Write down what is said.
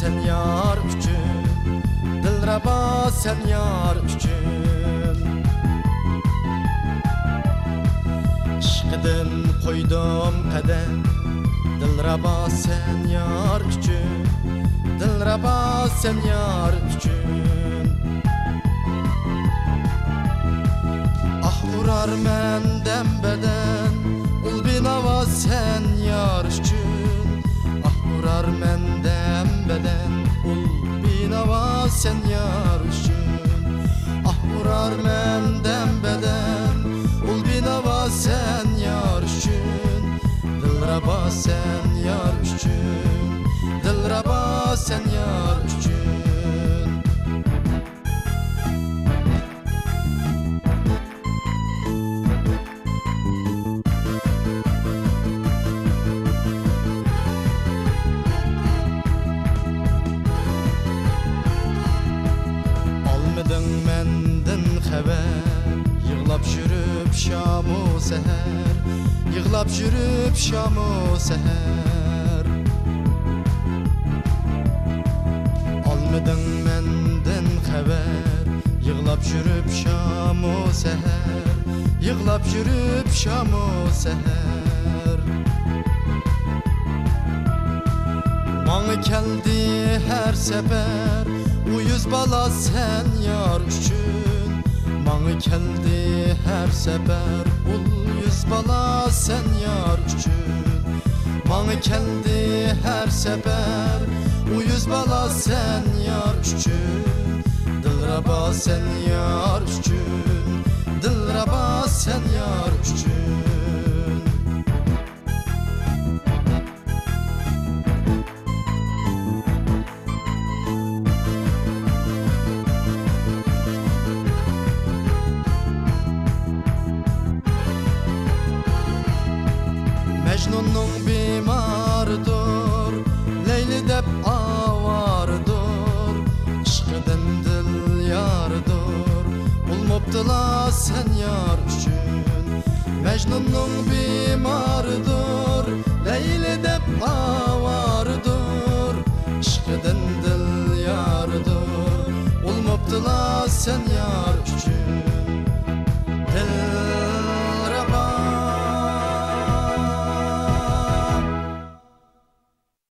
sen yar üçün, Dilraba sen yar üçün. İşqidin qo'ydim qadam, Dilraba sen yar üçün, Dilraba sen yar üçün. Ah urar menden beden, ul binava sen yar üçün. Ah urar menden beden, ul binava sen yar üçün. Ah urar menden beden, ul binava sen yar üçün. Dilraba sen yar üçün, Dilraba sen yar üçün. Almadın menden haber, yığlap yürüp şamu seher, yığlap yürüp şamu seher. Almadın menden haber, yığlap yürüp şamu seher, yığlap yürüp şamu seher. Bana geldi her sefer, uyuz bala sen yar üçün. Bana geldi her sefer, uyuz bala sen yar üçün. Bana geldi her sefer, uyuz bala sen yar üçün. Dilraba sen yar üçün, Dilraba sen yar üçün. Mecnun'un bimardır, Leyli dep avardır. İşqidin dil yardır, bulmabdıla sen yar üçün. Mecnun'un bimardır, Leyli dep avardır. İşqidin dil yardır, bulmabdıla sen yar üçün.